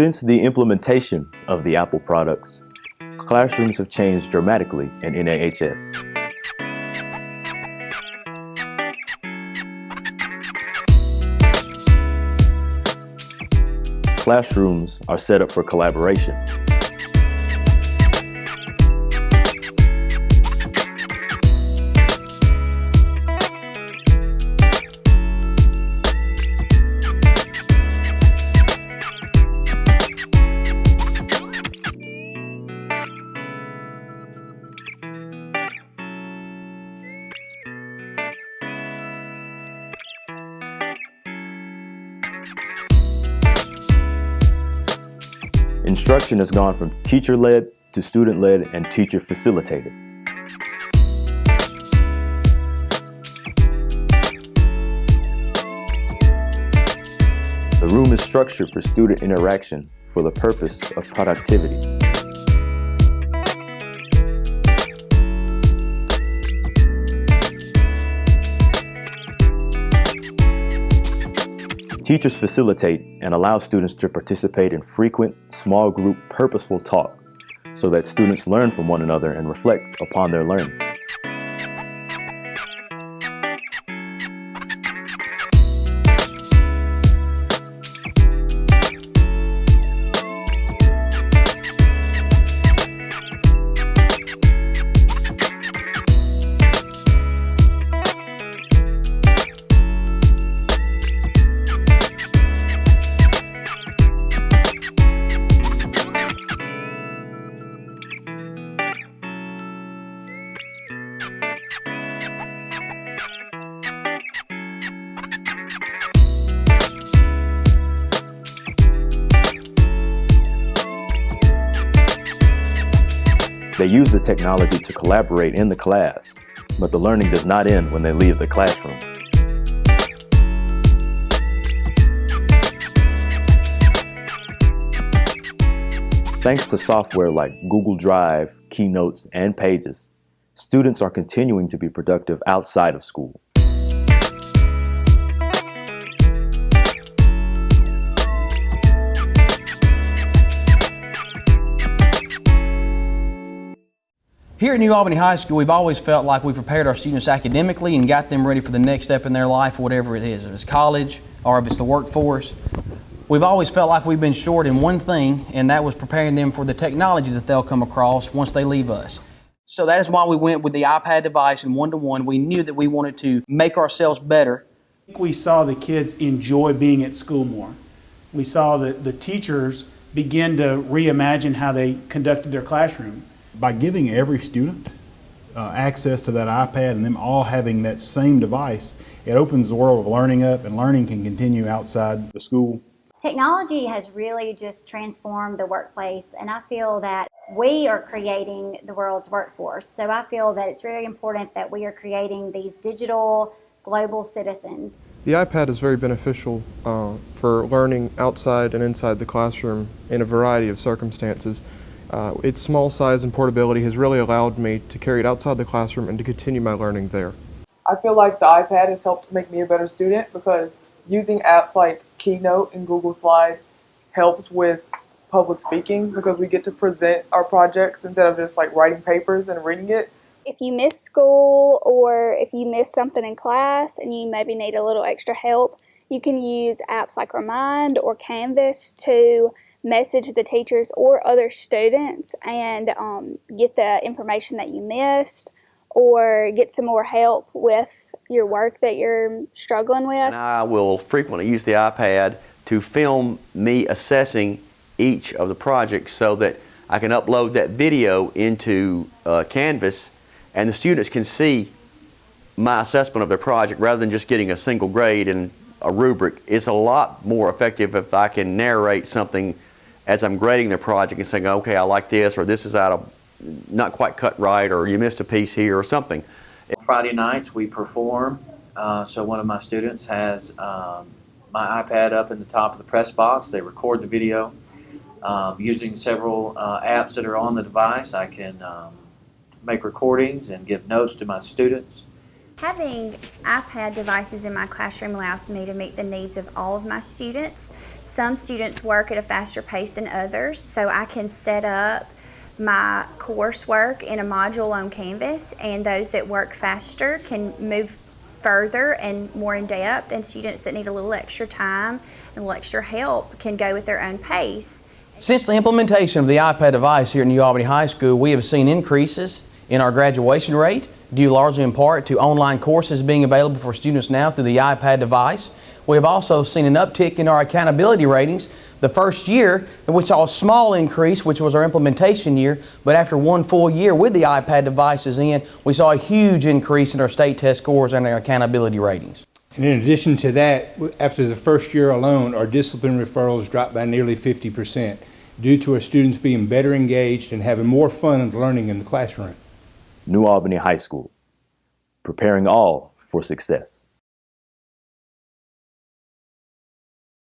Since the implementation of the Apple products, classrooms have changed dramatically in NAHS. Classrooms are set up for collaboration. Instruction has gone from teacher-led to student-led and teacher-facilitated. The room is structured for student interaction for the purpose of productivity. Teachers facilitate and allow students to participate in frequent, small group, purposeful talk so that students learn from one another and reflect upon their learning. They use the technology to collaborate in the class, but the learning does not end when they leave the classroom. Thanks to software like Google Drive, Keynotes, and Pages, students are continuing to be productive outside of school. Here at New Albany High School, we've always felt like we prepared our students academically and got them ready for the next step in their life, whatever it is. If it's college or if it's the workforce. We've always felt like we've been short in one thing, and that was preparing them for the technology that they'll come across once they leave us. So that is why we went with the iPad device and one-to-one. We knew that we wanted to make ourselves better. We saw the kids enjoy being at school more. We saw that the teachers begin to reimagine how they conducted their classroom. By giving every student access to that iPad and them all having that same device, it opens the world of learning up, and learning can continue outside the school. Technology has really just transformed the workplace, and I feel that we are creating the world's workforce. So I feel that it's very important that we are creating these digital global citizens. The iPad is very beneficial for learning outside and inside the classroom in a variety of circumstances. Its small size and portability has really allowed me to carry it outside the classroom and to continue my learning there. I feel like the iPad has helped make me a better student because using apps like Keynote and Google Slide helps with public speaking because we get to present our projects instead of just like writing papers and reading it. If you miss school or if you miss something in class and you maybe need a little extra help, you can use apps like Remind or Canvas to message the teachers or other students and get the information that you missed or get some more help with your work that you're struggling with. And I will frequently use the iPad to film me assessing each of the projects so that I can upload that video into Canvas and the students can see my assessment of their project rather than just getting a single grade and a rubric. It's a lot more effective if I can narrate something as I'm grading their project and saying, okay, I like this, or this is out of not quite cut right, or you missed a piece here or something. Friday nights we perform, so one of my students has my iPad up in the top of the press box. They record the video. Using several apps that are on the device, I can make recordings and give notes to my students. Having iPad devices in my classroom allows me to meet the needs of all of my students. Some students work at a faster pace than others, so I can set up my coursework in a module on Canvas, and those that work faster can move further and more in depth, and students that need a little extra time and a little extra help can go at their own pace. Since the implementation of the iPad device here at New Albany High School, we have seen increases in our graduation rate, due largely in part to online courses being available for students now through the iPad device. We have also seen an uptick in our accountability ratings. The first year, we saw a small increase, which was our implementation year, but after one full year with the iPad devices in, we saw a huge increase in our state test scores and our accountability ratings. And in addition to that, after the first year alone, our discipline referrals dropped by nearly 50% due to our students being better engaged and having more fun learning in the classroom. New Albany High School, preparing all for success.